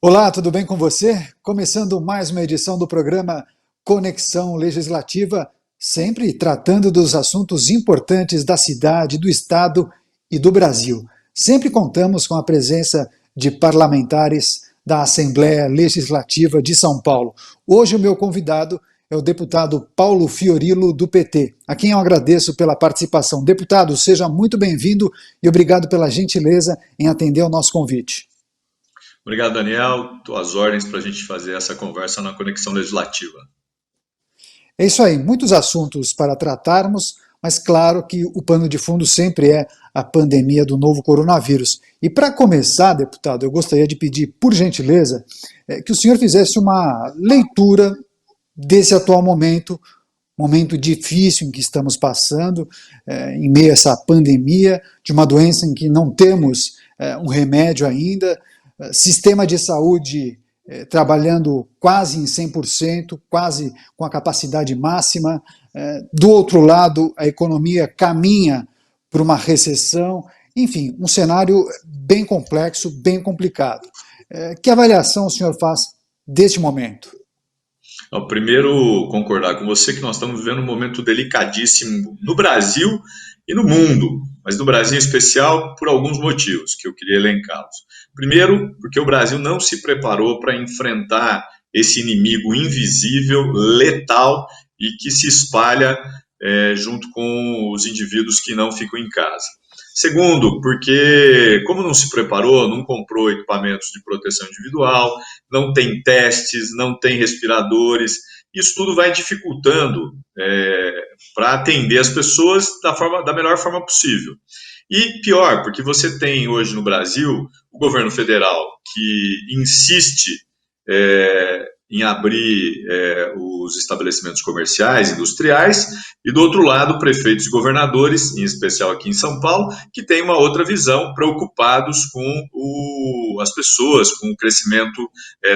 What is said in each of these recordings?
Olá, tudo bem com você? Começando mais uma edição do programa Conexão Legislativa, sempre tratando dos assuntos importantes da cidade, do estado e do Brasil. Sempre contamos com a presença de parlamentares da Assembleia Legislativa de São Paulo. Hoje o meu convidado é o deputado Paulo Fiorilo, do PT, a quem eu agradeço pela participação. Deputado, seja muito bem-vindo e obrigado pela gentileza em atender ao nosso convite. Obrigado, Daniel. Estou às ordens para a gente fazer essa conversa na Conexão Legislativa. É isso aí, muitos assuntos para tratarmos, mas claro que o pano de fundo sempre é a pandemia do novo coronavírus. E para começar, deputado, eu gostaria de pedir, por gentileza, que o senhor fizesse uma leitura desse atual momento difícil em que estamos passando, em meio a essa pandemia, de uma doença em que não temos um remédio ainda, sistema de saúde trabalhando quase em 100%, quase com a capacidade máxima. Do outro lado, a economia caminha para uma recessão. Enfim, um cenário bem complexo, bem complicado. Que avaliação o senhor faz deste momento? Primeiro, concordar com você que nós estamos vivendo um momento delicadíssimo no Brasil e no mundo, mas no Brasil em especial por alguns motivos que eu queria elencá-los. Primeiro, porque o Brasil não se preparou para enfrentar esse inimigo invisível, letal e que se espalha junto com os indivíduos que não ficam em casa. Segundo, porque como não se preparou, não comprou equipamentos de proteção individual, não tem testes, não tem respiradores, isso tudo vai dificultando para atender as pessoas da melhor forma possível. E pior, porque você tem hoje no Brasil o governo federal que insiste em abrir os estabelecimentos comerciais, industriais, e do outro lado, prefeitos e governadores, em especial aqui em São Paulo, que têm uma outra visão, preocupados com as pessoas, com o crescimento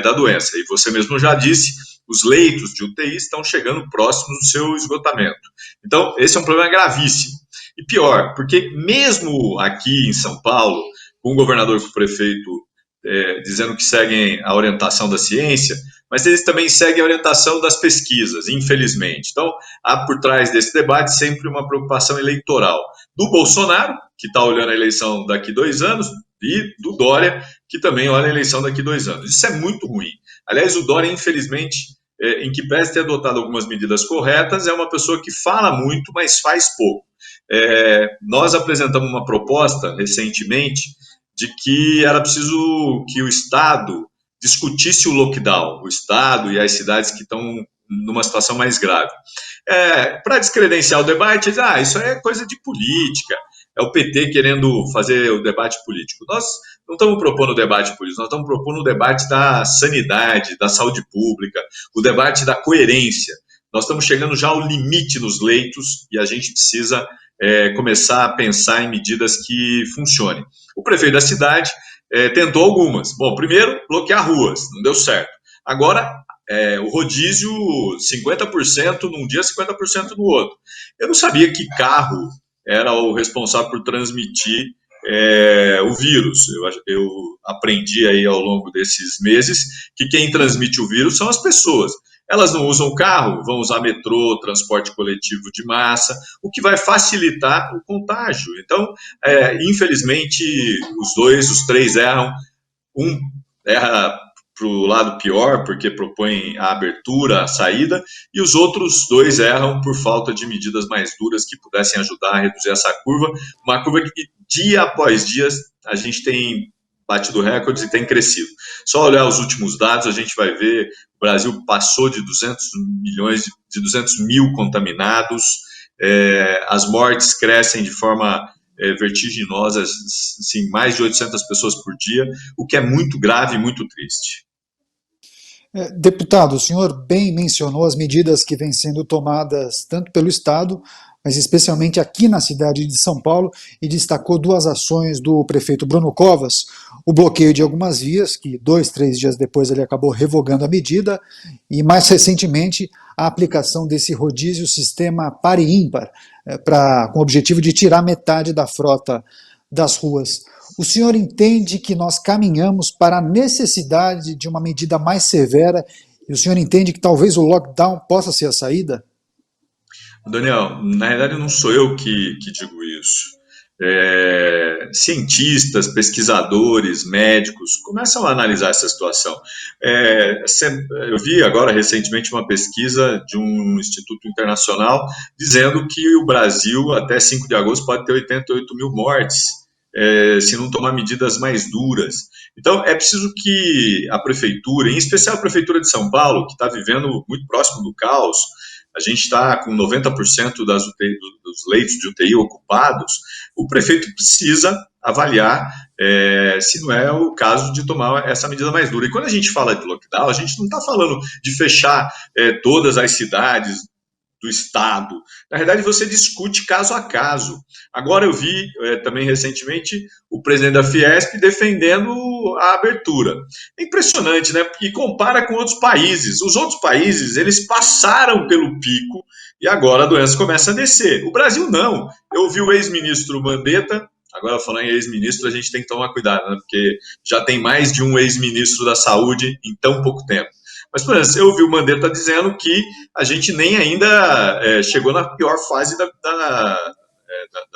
da doença. E você mesmo já disse, os leitos de UTI estão chegando próximos do seu esgotamento. Então, esse é um problema gravíssimo. E pior, porque mesmo aqui em São Paulo, com o governador e com o prefeito dizendo que seguem a orientação da ciência, mas eles também seguem a orientação das pesquisas, infelizmente. Então, há por trás desse debate sempre uma preocupação eleitoral do Bolsonaro, que está olhando a eleição daqui 2 anos, e do Dória, que também olha a eleição daqui 2 anos. Isso é muito ruim. Aliás, o Dória, infelizmente, em que pese ter adotado algumas medidas corretas, é uma pessoa que fala muito, mas faz pouco. Nós apresentamos uma proposta recentemente de que era preciso que o Estado discutisse o lockdown, o Estado e as cidades que estão numa situação mais grave. Para descredenciar o debate, isso é coisa de política, é o PT querendo fazer o debate político. Nós não estamos propondo o debate político, nós estamos propondo o debate da sanidade, da saúde pública, o debate da coerência. Nós estamos chegando já ao limite nos leitos e a gente precisa começar a pensar em medidas que funcionem. O prefeito da cidade tentou algumas. Bom, primeiro, bloquear ruas, não deu certo. Agora, o rodízio, 50% num dia, 50% no outro. Eu não sabia que carro era o responsável por transmitir o vírus. Eu aprendi aí ao longo desses meses que quem transmite o vírus são as pessoas. Elas não usam carro, vão usar metrô, transporte coletivo de massa, o que vai facilitar o contágio. Então, infelizmente, os 3 erram. Um erra para o lado pior, porque propõe a abertura, a saída, e os outros 2 erram por falta de medidas mais duras que pudessem ajudar a reduzir essa curva, uma curva que dia após dia a gente tem batido recordes e tem crescido. Só olhar os últimos dados, a gente vai ver o Brasil passou de 200 mil contaminados, as mortes crescem de forma vertiginosa, assim, mais de 800 pessoas por dia, o que é muito grave e muito triste. Deputado, o senhor bem mencionou as medidas que vêm sendo tomadas tanto pelo Estado, mas especialmente aqui na cidade de São Paulo, e destacou 2 ações do prefeito Bruno Covas: o bloqueio de algumas vias, que 2, 3 dias depois ele acabou revogando a medida, e mais recentemente a aplicação desse rodízio sistema par e ímpar, com o objetivo de tirar metade da frota das ruas. O senhor entende que nós caminhamos para a necessidade de uma medida mais severa e o senhor entende que talvez o lockdown possa ser a saída? Daniel, na realidade não sou eu que digo isso. Cientistas, pesquisadores, médicos começam a analisar essa situação. Eu vi agora recentemente uma pesquisa de um instituto internacional dizendo que o Brasil, até 5 de agosto, pode ter 88 mil mortes, se não tomar medidas mais duras. Então, é preciso que a prefeitura, em especial a prefeitura de São Paulo, que está vivendo muito próximo do caos, a gente está com 90% dos leitos de UTI ocupados, o prefeito precisa avaliar se não é o caso de tomar essa medida mais dura. E quando a gente fala de lockdown, a gente não está falando de fechar todas as cidades do Estado. Na verdade, você discute caso a caso. Agora eu vi também recentemente o presidente da Fiesp defendendo a abertura. É impressionante, né? E compara com outros países. Os outros países, eles passaram pelo pico e agora a doença começa a descer. O Brasil não. Eu ouvi o ex-ministro Mandetta. Agora, falando em ex-ministro, a gente tem que tomar cuidado, né? Porque já tem mais de um ex-ministro da Saúde em tão pouco tempo. Mas, por exemplo, eu ouvi o Mandetta dizendo que a gente nem ainda chegou na pior fase da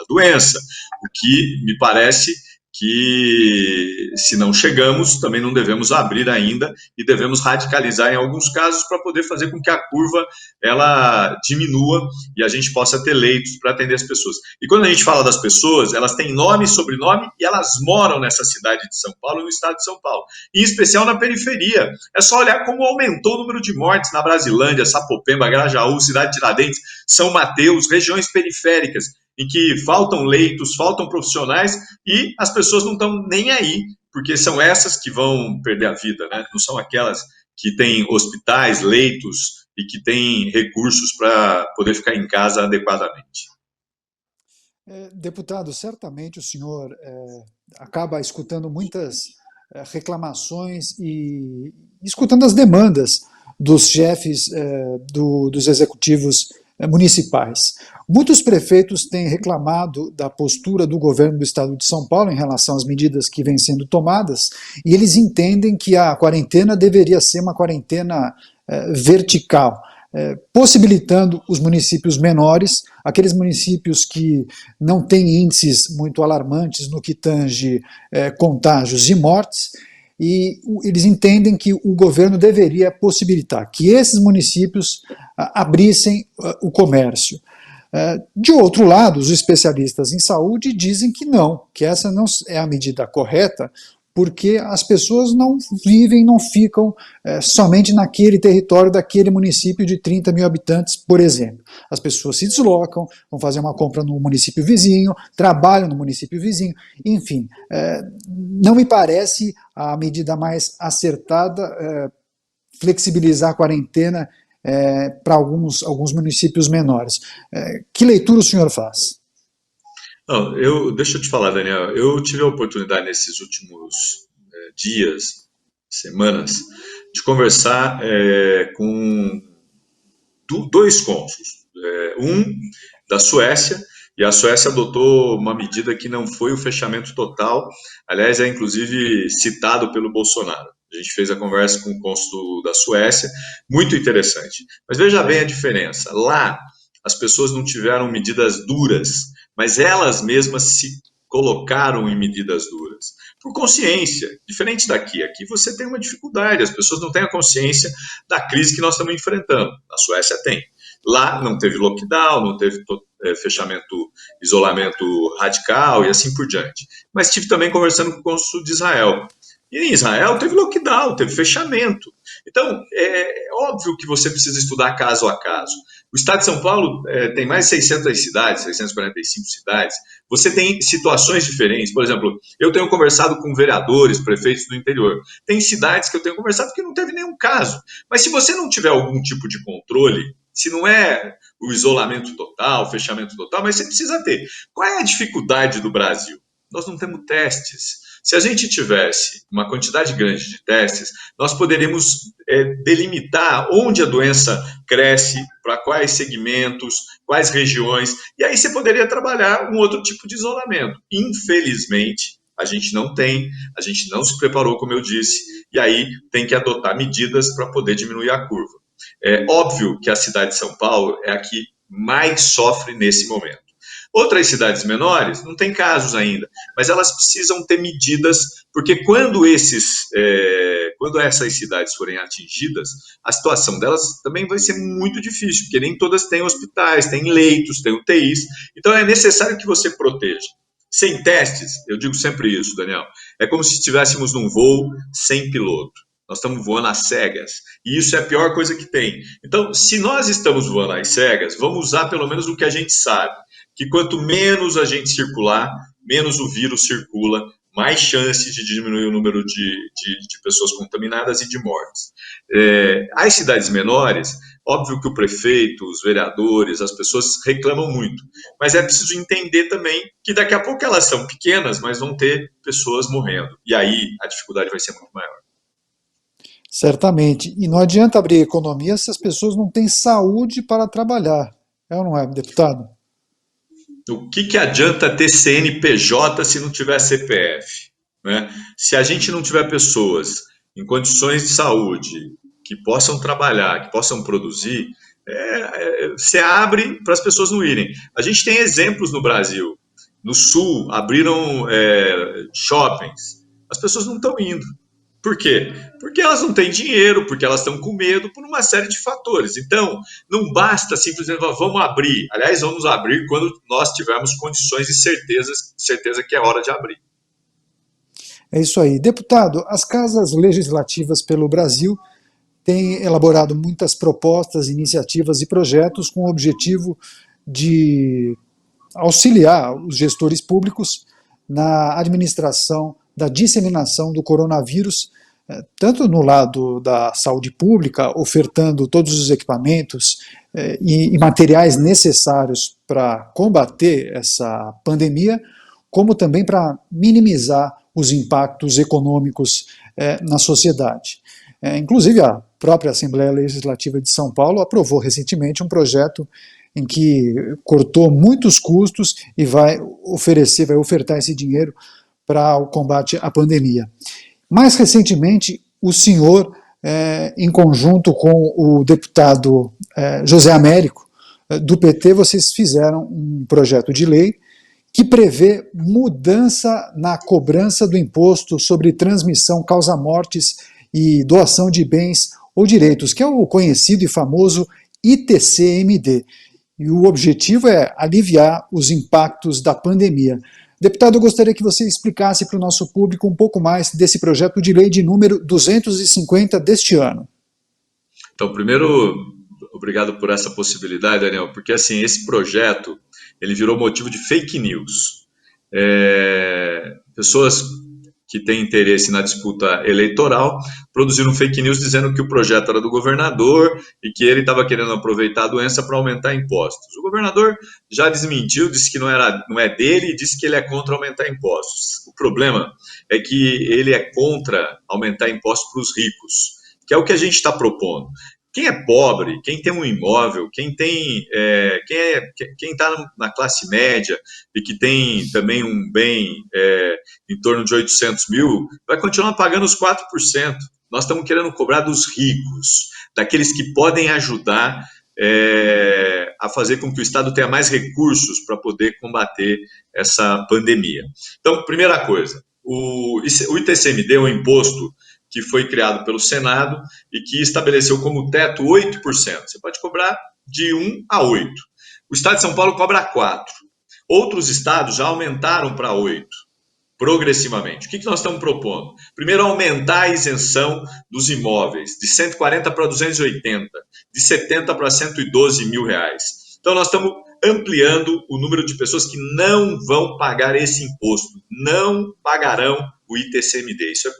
doença, o que me parece que, se não chegamos, também não devemos abrir ainda e devemos radicalizar em alguns casos para poder fazer com que a curva ela diminua e a gente possa ter leitos para atender as pessoas. E quando a gente fala das pessoas, elas têm nome e sobrenome e elas moram nessa cidade de São Paulo, no estado de São Paulo, em especial na periferia. É só olhar como aumentou o número de mortes na Brasilândia, Sapopemba, Grajaú, Cidade Tiradentes, São Mateus, regiões periféricas, em que faltam leitos, faltam profissionais e as pessoas não estão nem aí, porque são essas que vão perder a vida, né? Não são aquelas que têm hospitais, leitos e que têm recursos para poder ficar em casa adequadamente. Deputado, certamente o senhor acaba escutando muitas reclamações e escutando as demandas dos chefes dos executivos municipais. Muitos prefeitos têm reclamado da postura do governo do estado de São Paulo em relação às medidas que vêm sendo tomadas, e eles entendem que a quarentena deveria ser uma quarentena vertical, possibilitando os municípios menores, aqueles municípios que não têm índices muito alarmantes no que tange contágios e mortes, e eles entendem que o governo deveria possibilitar que esses municípios abrissem o comércio. De outro lado, os especialistas em saúde dizem que não, que essa não é a medida correta, porque as pessoas não vivem, não ficam somente naquele território daquele município de 30 mil habitantes, por exemplo. As pessoas se deslocam, vão fazer uma compra no município vizinho, trabalham no município vizinho, enfim. Não me parece a medida mais acertada flexibilizar a quarentena para alguns municípios menores. Que leitura o senhor faz? Não, deixa eu te falar, Daniel, eu tive a oportunidade nesses últimos dias, semanas, de conversar com dois cônsules. Um da Suécia, e a Suécia adotou uma medida que não foi o fechamento total, aliás, é inclusive citado pelo Bolsonaro. A gente fez a conversa com o cônsul da Suécia, muito interessante. Mas veja bem a diferença. Lá, as pessoas não tiveram medidas duras, mas elas mesmas se colocaram em medidas duras, por consciência, diferente daqui. Aqui você tem uma dificuldade, as pessoas não têm a consciência da crise que nós estamos enfrentando. A Suécia tem. Lá não teve lockdown, não teve fechamento, isolamento radical e assim por diante. Mas estive também conversando com o cônsul de Israel. E em Israel teve lockdown, teve fechamento. Então, é óbvio que você precisa estudar caso a caso. O estado de São Paulo tem mais de 600 cidades, 645 cidades. Você tem situações diferentes. Por exemplo, eu tenho conversado com vereadores, prefeitos do interior. Tem cidades que eu tenho conversado que não teve nenhum caso. Mas se você não tiver algum tipo de controle, se não é o isolamento total, o fechamento total, mas você precisa ter. Qual é a dificuldade do Brasil? Nós não temos testes. Se a gente tivesse uma quantidade grande de testes, nós poderíamos delimitar onde a doença cresce, para quais segmentos, quais regiões, e aí você poderia trabalhar um outro tipo de isolamento. Infelizmente, A gente não tem, a gente não se preparou, como eu disse, e aí tem que adotar medidas para poder diminuir a curva. É óbvio que a cidade de São Paulo é a que mais sofre nesse momento. Outras cidades menores não tem casos ainda, mas elas precisam ter medidas, porque quando essas cidades forem atingidas, a situação delas também vai ser muito difícil, porque nem todas têm hospitais, têm leitos, têm UTIs, então é necessário que você proteja. Sem testes, eu digo sempre isso, Daniel, é como se estivéssemos num voo sem piloto. Nós estamos voando às cegas, e isso é a pior coisa que tem. Então, se nós estamos voando às cegas, vamos usar pelo menos o que a gente sabe, que quanto menos a gente circular, menos o vírus circula, mais chance de diminuir o número de pessoas contaminadas e de mortes. As cidades menores, óbvio que o prefeito, os vereadores, as pessoas reclamam muito, mas é preciso entender também que daqui a pouco elas são pequenas, mas vão ter pessoas morrendo, e aí a dificuldade vai ser muito maior. Certamente. E não adianta abrir economia se as pessoas não têm saúde para trabalhar. É ou não é, deputado? O que adianta ter CNPJ se não tiver CPF? Né? Se a gente não tiver pessoas em condições de saúde que possam trabalhar, que possam produzir, você abre para as pessoas não irem. A gente tem exemplos no Brasil. No Sul, abriram shoppings. As pessoas não estão indo. Por quê? Porque elas não têm dinheiro, porque elas estão com medo, por uma série de fatores. Então, não basta simplesmente vamos abrir. Aliás, vamos abrir quando nós tivermos condições e certeza que é hora de abrir. É isso aí. Deputado, as casas legislativas pelo Brasil têm elaborado muitas propostas, iniciativas e projetos com o objetivo de auxiliar os gestores públicos na administração da disseminação do coronavírus, tanto no lado da saúde pública, ofertando todos os equipamentos e materiais necessários para combater essa pandemia, como também para minimizar os impactos econômicos na sociedade. Inclusive, a própria Assembleia Legislativa de São Paulo aprovou recentemente um projeto em que cortou muitos custos e vai ofertar esse dinheiro para o combate à pandemia. Mais recentemente, o senhor, em conjunto com o deputado José Américo, do PT, vocês fizeram um projeto de lei que prevê mudança na cobrança do imposto sobre transmissão, causa-mortes e doação de bens ou direitos, que é o conhecido e famoso ITCMD. E o objetivo é aliviar os impactos da pandemia. Deputado, eu gostaria que você explicasse para o nosso público um pouco mais desse projeto de lei de número 250 deste ano. Então, primeiro, obrigado por essa possibilidade, Daniel, porque assim, esse projeto, ele virou motivo de fake news. Pessoas que têm interesse na disputa eleitoral produziram fake news dizendo que o projeto era do governador e que ele estava querendo aproveitar a doença para aumentar impostos. O governador já desmentiu, disse que não é dele e disse que ele é contra aumentar impostos. O problema é que ele é contra aumentar impostos para os ricos, que é o que a gente está propondo. Quem é pobre, quem tem um imóvel, quem está na classe média e que tem também um bem em torno de 800 mil, vai continuar pagando os 4%. Nós estamos querendo cobrar dos ricos, daqueles que podem ajudar a fazer com que o Estado tenha mais recursos para poder combater essa pandemia. Então, primeira coisa, o ITCMD é um imposto que foi criado pelo Senado e que estabeleceu como teto 8%. Você pode cobrar de 1 a 8%. O Estado de São Paulo cobra 4%. Outros estados já aumentaram para 8%, progressivamente. O que nós estamos propondo? Primeiro, aumentar a isenção dos imóveis, de 140 para 280, de 70 para 112 mil reais. Então, nós estamos ampliando o número de pessoas que não vão pagar esse imposto, não pagarão o ITCMD. Isso é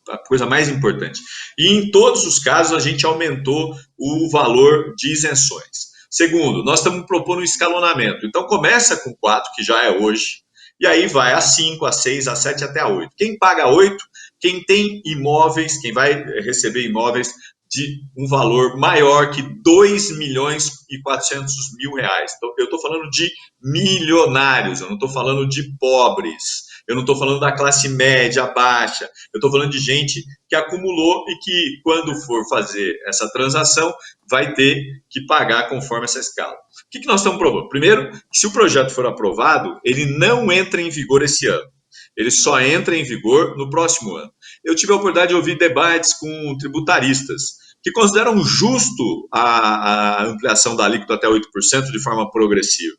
a coisa mais importante. E em todos os casos a gente aumentou o valor de isenções. Segundo, nós estamos propondo um escalonamento. Então começa com 4, que já é hoje, e aí vai a 5, a 6, a 7 até a 8. Quem paga 8, quem tem imóveis, quem vai receber imóveis de um valor maior que 2 milhões e 400 mil reais. Então, eu estou falando de milionários, eu não estou falando de pobres. eu não estou falando da classe média, baixa, eu estou falando de gente que acumulou e que, quando for fazer essa transação, vai ter que pagar conforme essa escala. O que nós estamos provando? Primeiro, se o projeto for aprovado, ele não entra em vigor esse ano. Ele só entra em vigor no próximo ano. Eu tive a oportunidade de ouvir debates com tributaristas que consideram justo a ampliação da alíquota até 8% de forma progressiva.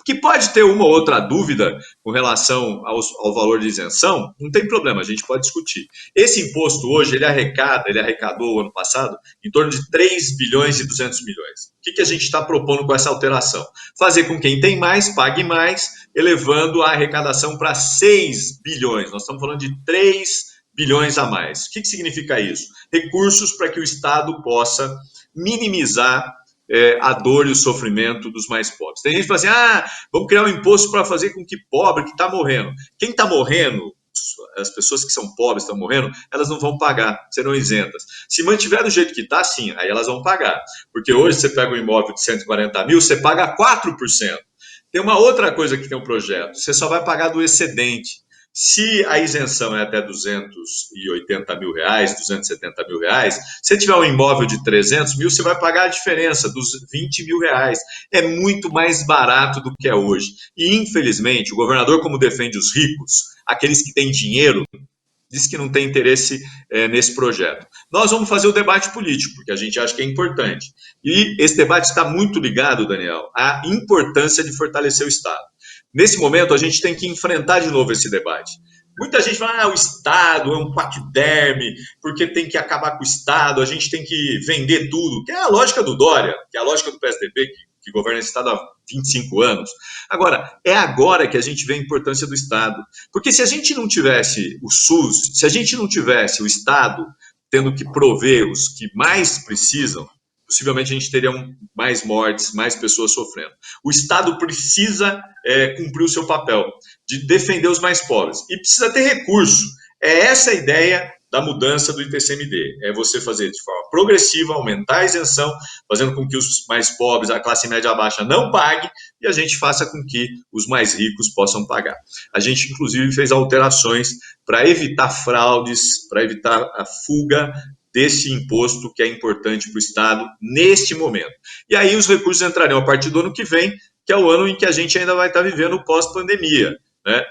Que pode ter uma ou outra dúvida com relação ao valor de isenção, não tem problema, a gente pode discutir. Esse imposto hoje, ele arrecadou ano passado em torno de 3 bilhões e 200 milhões. O que a gente está propondo com essa alteração? Fazer com que quem tem mais, pague mais, elevando a arrecadação para 6 bilhões. Nós estamos falando de 3 bilhões a mais. O que significa isso? Recursos para que o Estado possa minimizar a dor e o sofrimento dos mais pobres. Tem gente que fala assim, vamos criar um imposto para fazer com que pobre que está morrendo. Quem está morrendo, as pessoas que são pobres estão morrendo, elas não vão pagar, serão isentas. Se mantiver do jeito que está, sim, aí elas vão pagar. Porque hoje você pega um imóvel de 140 mil, você paga 4%. Tem uma outra coisa que tem um projeto, você só vai pagar do excedente. Se a isenção é até 280 mil reais, 270 mil reais, se tiver um imóvel de 300 mil, você vai pagar a diferença dos 20 mil reais. É muito mais barato do que é hoje. E, infelizmente, o governador, como defende os ricos, aqueles que têm dinheiro, diz que não tem interesse nesse projeto. Nós vamos fazer o debate político, porque a gente acha que é importante. E esse debate está muito ligado, Daniel, à importância de fortalecer o Estado. Nesse momento, a gente tem que enfrentar de novo esse debate. Muita gente fala, o Estado é um paquiderme, porque tem que acabar com o Estado, a gente tem que vender tudo, que é a lógica do Dória, que é a lógica do PSDB, que governa esse Estado há 25 anos. Agora, é agora que a gente vê a importância do Estado. Porque se a gente não tivesse o SUS, se a gente não tivesse o Estado tendo que prover os que mais precisam, possivelmente a gente teria mais mortes, mais pessoas sofrendo. O Estado precisa cumprir o seu papel de defender os mais pobres e precisa ter recurso. É essa a ideia da mudança do ITCMD. É você fazer de forma progressiva, aumentar a isenção, fazendo com que os mais pobres, a classe média baixa, não pague e a gente faça com que os mais ricos possam pagar. A gente, inclusive, fez alterações para evitar fraudes, para evitar a fuga desse imposto que é importante para o Estado neste momento. E aí os recursos entrarão a partir do ano que vem, que é o ano em que a gente ainda vai estar vivendo pós-pandemia, né?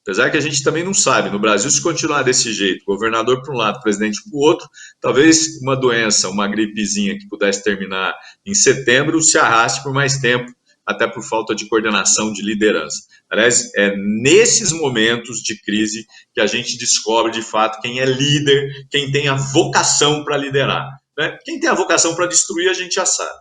Apesar que a gente também não sabe, no Brasil, se continuar desse jeito, governador para um lado, presidente para o outro, talvez uma doença, uma gripezinha que pudesse terminar em setembro, se arraste por mais tempo, até por falta de coordenação de liderança. Aliás, é nesses momentos de crise que a gente descobre, de fato, quem é líder, quem tem a vocação para liderar, né? Quem tem a vocação para destruir, a gente já sabe.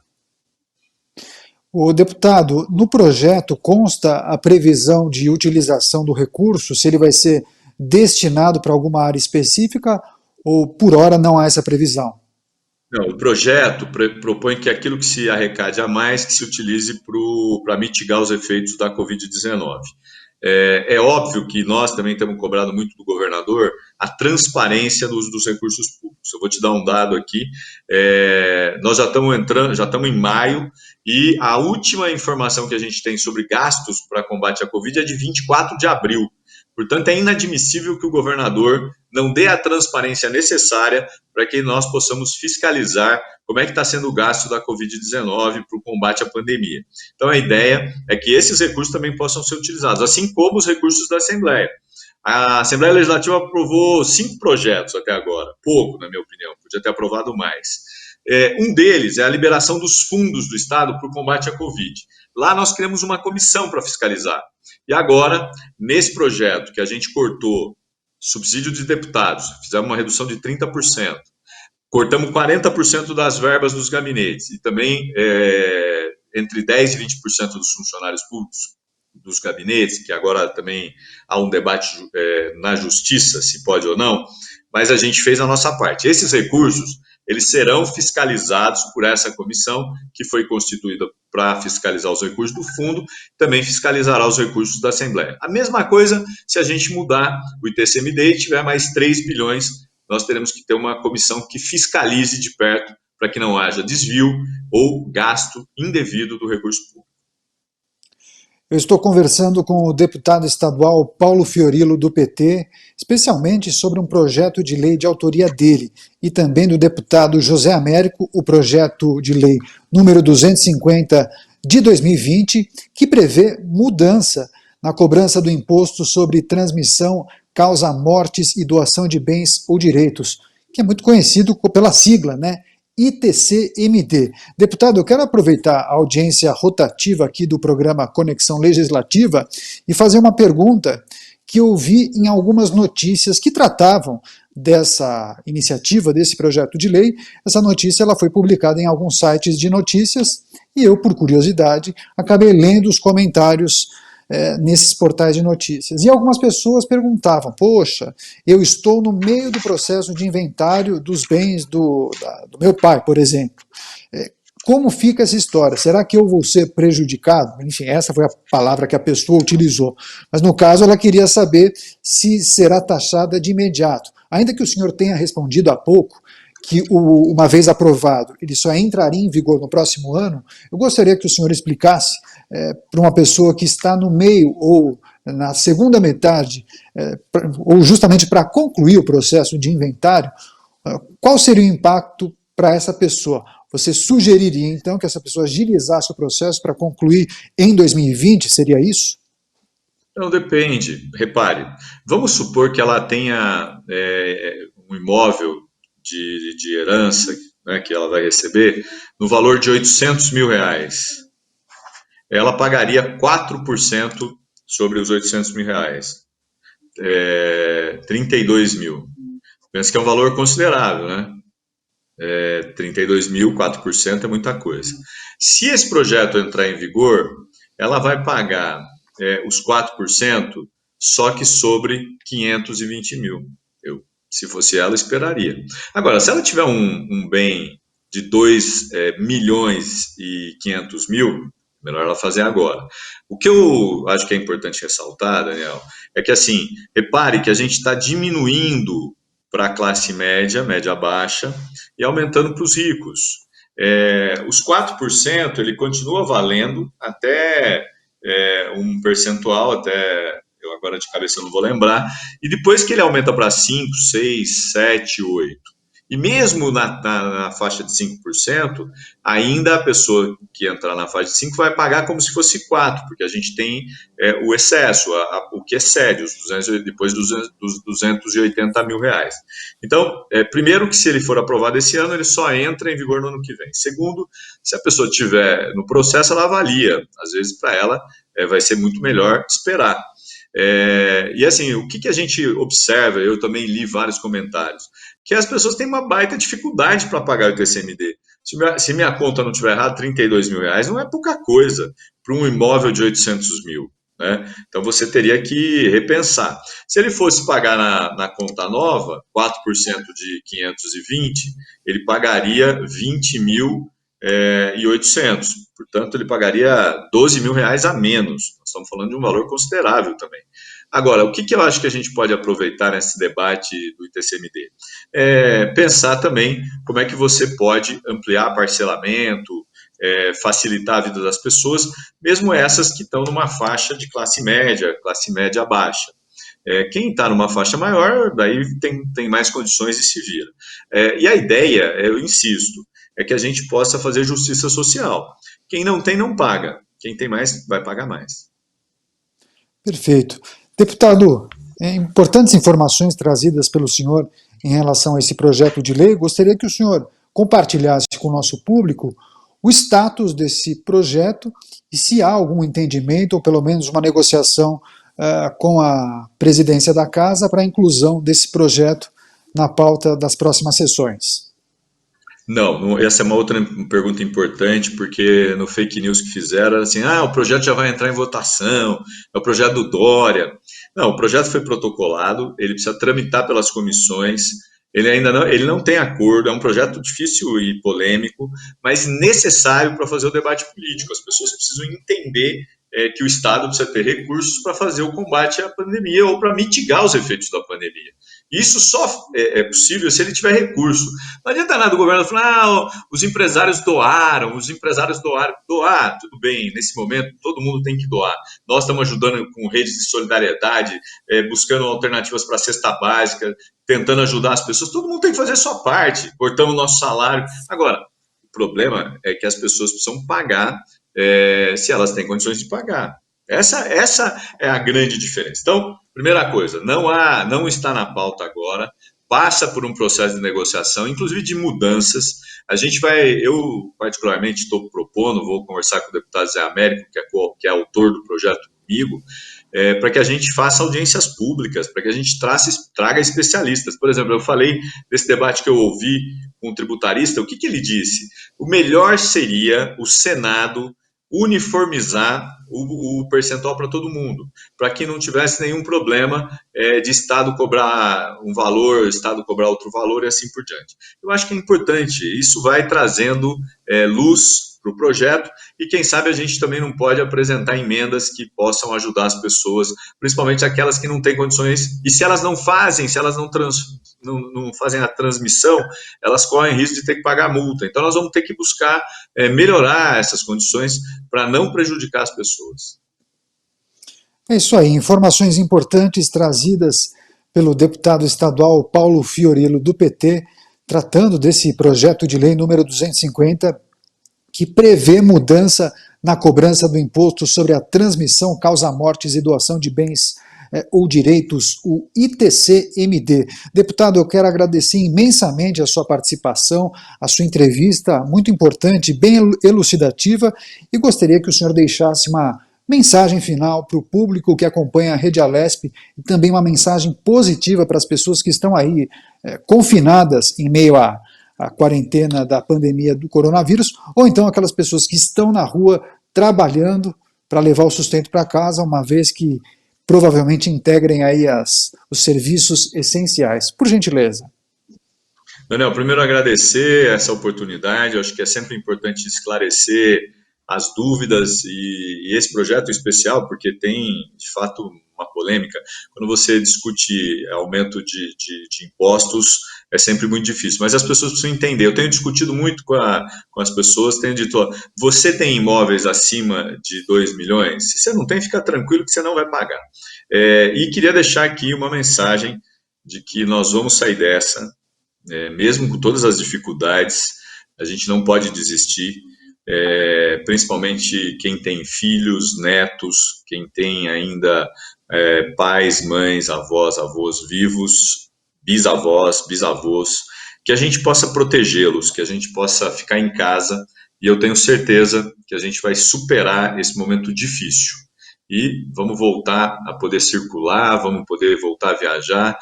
O deputado, no projeto consta a previsão de utilização do recurso, se ele vai ser destinado para alguma área específica ou por hora não há essa previsão? Não, o projeto propõe que aquilo que se arrecade a mais que se utilize para mitigar os efeitos da Covid-19. É óbvio que nós também temos cobrado muito do governador a transparência do uso dos recursos públicos. Eu vou te dar um dado aqui. Nós já estamos em maio e a última informação que a gente tem sobre gastos para combate à Covid é de 24 de abril. Portanto, é inadmissível que o governador não dê a transparência necessária para que nós possamos fiscalizar como é que está sendo o gasto da Covid-19 para o combate à pandemia. Então, a ideia é que esses recursos também possam ser utilizados, assim como os recursos da Assembleia. A Assembleia Legislativa aprovou 5 projetos até agora, pouco, na minha opinião, podia ter aprovado mais. Um deles é a liberação dos fundos do Estado para o combate à Covid. Lá nós criamos uma comissão para fiscalizar. E agora, nesse projeto que a gente cortou subsídio de deputados, fizemos uma redução de 30%, cortamos 40% das verbas dos gabinetes e também entre 10% e 20% dos funcionários públicos dos gabinetes, que agora também há um debate na justiça, se pode ou não, mas a gente fez a nossa parte. Esses recursos, eles serão fiscalizados por essa comissão que foi constituída para fiscalizar os recursos do fundo, também fiscalizará os recursos da Assembleia. A mesma coisa se a gente mudar o ITCMD e tiver mais 3 bilhões, nós teremos que ter uma comissão que fiscalize de perto para que não haja desvio ou gasto indevido do recurso público. Eu estou conversando com o deputado estadual Paulo Fiorilo, do PT, especialmente sobre um projeto de lei de autoria dele, e também do deputado José Américo, o projeto de lei número 250 de 2020, que prevê mudança na cobrança do imposto sobre transmissão, causa mortes e doação de bens ou direitos, que é muito conhecido pela sigla, né? ITCMD. Deputado, eu quero aproveitar a audiência rotativa aqui do programa Conexão Legislativa e fazer uma pergunta que eu vi em algumas notícias que tratavam dessa iniciativa, desse projeto de lei. Essa notícia ela foi publicada em alguns sites de notícias e eu, por curiosidade, acabei lendo os comentários nesses portais de notícias. E algumas pessoas perguntavam, poxa, eu estou no meio do processo de inventário dos bens do meu pai, por exemplo. Como fica essa história? Será que eu vou ser prejudicado? Enfim, essa foi a palavra que a pessoa utilizou. Mas no caso ela queria saber se será taxada de imediato. Ainda que o senhor tenha respondido há pouco que, uma vez aprovado, ele só entraria em vigor no próximo ano, eu gostaria que o senhor explicasse para uma pessoa que está no meio ou na segunda metade, ou justamente para concluir o processo de inventário, qual seria o impacto para essa pessoa? Você sugeriria, então, que essa pessoa agilizasse o processo para concluir em 2020? Seria isso? Não, depende. Repare, vamos supor que ela tenha um imóvel de herança, né, que ela vai receber no valor de R$ 800 mil. Ela pagaria 4% sobre os R$ 800 mil, 32 mil. Pensa que é um valor considerável, né? 32 mil, 4% é muita coisa. Se esse projeto entrar em vigor, ela vai pagar os 4%, só que sobre 520 mil. Se fosse ela, esperaria. Agora, se ela tiver um bem de 2 milhões e 500 mil, melhor ela fazer agora. O que eu acho que é importante ressaltar, Daniel, é que assim, repare que a gente está diminuindo para a classe média, média baixa, e aumentando para os ricos. Os 4% ele continua valendo até um percentual, até eu agora de cabeça eu não vou lembrar, e depois que ele aumenta para 5, 6, 7, 8. E mesmo na faixa de 5%, ainda a pessoa que entrar na faixa de 5 vai pagar como se fosse 4, porque a gente tem o excesso, o que excede, depois dos R$ 280 mil. Então, primeiro que se ele for aprovado esse ano, ele só entra em vigor no ano que vem. Segundo, se a pessoa estiver no processo, ela avalia. Às vezes, para ela, vai ser muito melhor esperar. E assim, o que a gente observa, eu também li vários comentários, que as pessoas têm uma baita dificuldade para pagar o TCMD. Se minha conta não estiver errada, R$ 32 mil não é pouca coisa para um imóvel de 800 mil. Né? Então você teria que repensar. Se ele fosse pagar na conta nova, 4% de 520, ele pagaria 20.800. Portanto, ele pagaria R$ 12 mil a menos. Nós estamos falando de um valor considerável também. Agora, o que eu acho que a gente pode aproveitar nesse debate do ITCMD? Pensar também como é que você pode ampliar parcelamento, facilitar a vida das pessoas, mesmo essas que estão numa faixa de classe média baixa. Quem está numa faixa maior, daí tem mais condições e se vira. E a ideia, eu insisto, é que a gente possa fazer justiça social. Quem não tem, não paga. Quem tem mais, vai pagar mais. Perfeito. Deputado, importantes informações trazidas pelo senhor em relação a esse projeto de lei. Gostaria que o senhor compartilhasse com o nosso público o status desse projeto e se há algum entendimento ou pelo menos uma negociação com a presidência da Casa para a inclusão desse projeto na pauta das próximas sessões. Não, essa é uma outra pergunta importante, porque no fake news que fizeram, assim, o projeto já vai entrar em votação, é o projeto do Dória. Não, o projeto foi protocolado, ele precisa tramitar pelas comissões, ele não tem acordo, é um projeto difícil e polêmico, mas necessário para fazer o debate político. As pessoas precisam entender que o Estado precisa ter recursos para fazer o combate à pandemia ou para mitigar os efeitos da pandemia. Isso só é possível se ele tiver recurso. Não adianta nada o governo falar, os empresários doaram, doar, tudo bem, nesse momento todo mundo tem que doar. Nós estamos ajudando com redes de solidariedade, buscando alternativas para a cesta básica, tentando ajudar as pessoas, todo mundo tem que fazer a sua parte, cortamos o nosso salário. Agora, o problema é que as pessoas precisam pagar se elas têm condições de pagar. Essa é a grande diferença. Então, primeira coisa, não está na pauta agora, passa por um processo de negociação, inclusive de mudanças. Eu particularmente estou propondo, vou conversar com o deputado Zé Américo, que é autor do projeto comigo, para que a gente faça audiências públicas, para que a gente traga especialistas. Por exemplo, eu falei desse debate que eu ouvi com o tributarista, o que ele disse? O melhor seria o Senado uniformizar o percentual para todo mundo, para que não tivesse nenhum problema de Estado cobrar um valor, Estado cobrar outro valor e assim por diante. Eu acho que é importante, isso vai trazendo luz para o projeto e quem sabe a gente também não pode apresentar emendas que possam ajudar as pessoas, principalmente aquelas que não têm condições, e se elas não fazem, se elas não fazem a transmissão, elas correm risco de ter que pagar multa. Então nós vamos ter que buscar melhorar essas condições para não prejudicar as pessoas. É isso aí, informações importantes trazidas pelo deputado estadual Paulo Fiorilo, do PT, tratando desse projeto de lei número 250, que prevê mudança na cobrança do imposto sobre a transmissão, causa-mortes e doação de bens ou direitos, o ITCMD. Deputado, eu quero agradecer imensamente a sua participação, a sua entrevista, muito importante, bem elucidativa, e gostaria que o senhor deixasse uma mensagem final para o público que acompanha a Rede Alesp e também uma mensagem positiva para as pessoas que estão aí confinadas em meio à quarentena da pandemia do coronavírus, ou então aquelas pessoas que estão na rua trabalhando para levar o sustento para casa, uma vez que provavelmente integrem aí os serviços essenciais. Por gentileza. Daniel, primeiro agradecer essa oportunidade, eu acho que é sempre importante esclarecer as dúvidas e esse projeto especial, porque tem, de fato, uma polêmica. Quando você discute aumento de impostos, é sempre muito difícil, mas as pessoas precisam entender. Eu tenho discutido muito com as pessoas, tenho dito, você tem imóveis acima de 2 milhões? Se você não tem, fica tranquilo que você não vai pagar. E queria deixar aqui uma mensagem de que nós vamos sair dessa, mesmo com todas as dificuldades, a gente não pode desistir, principalmente quem tem filhos, netos, quem tem ainda pais, mães, avós vivos, bisavós, bisavós, que a gente possa protegê-los, que a gente possa ficar em casa, e eu tenho certeza que a gente vai superar esse momento difícil. E vamos voltar a poder circular, vamos poder voltar a viajar.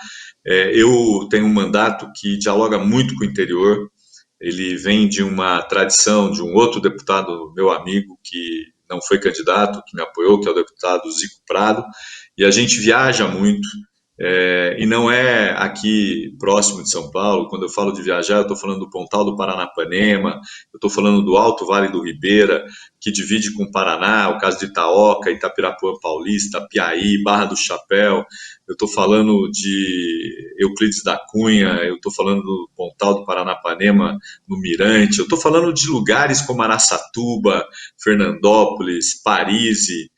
Eu tenho um mandato que dialoga muito com o interior, ele vem de uma tradição de um outro deputado, meu amigo, que não foi candidato, que me apoiou, que é o deputado Zico Prado, e a gente viaja muito, e não é aqui próximo de São Paulo. Quando eu falo de viajar, eu estou falando do Pontal do Paranapanema, eu estou falando do Alto Vale do Ribeira, que divide com o Paraná, o caso de Itaoca, Itapirapuã Paulista, Piaí, Barra do Chapéu, eu estou falando de Euclides da Cunha, eu estou falando do Pontal do Paranapanema, no Mirante, eu estou falando de lugares como Araçatuba, Fernandópolis, Parise,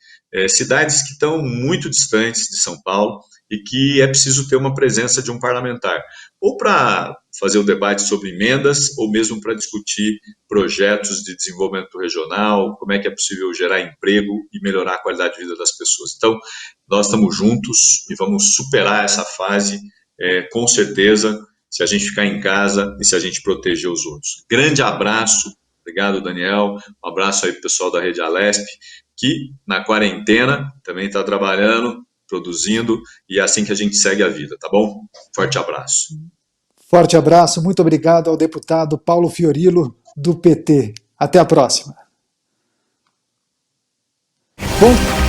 cidades que estão muito distantes de São Paulo, e que é preciso ter uma presença de um parlamentar, ou para fazer o debate sobre emendas, ou mesmo para discutir projetos de desenvolvimento regional, como é que é possível gerar emprego e melhorar a qualidade de vida das pessoas. Então, nós estamos juntos e vamos superar essa fase, com certeza, se a gente ficar em casa e se a gente proteger os outros. Grande abraço, obrigado, Daniel, um abraço aí para o pessoal da Rede Alesp, que na quarentena também está trabalhando, produzindo, e é assim que a gente segue a vida, tá bom? Forte abraço. Forte abraço, muito obrigado ao deputado Paulo Fiorilo, do PT. Até a próxima. Bom.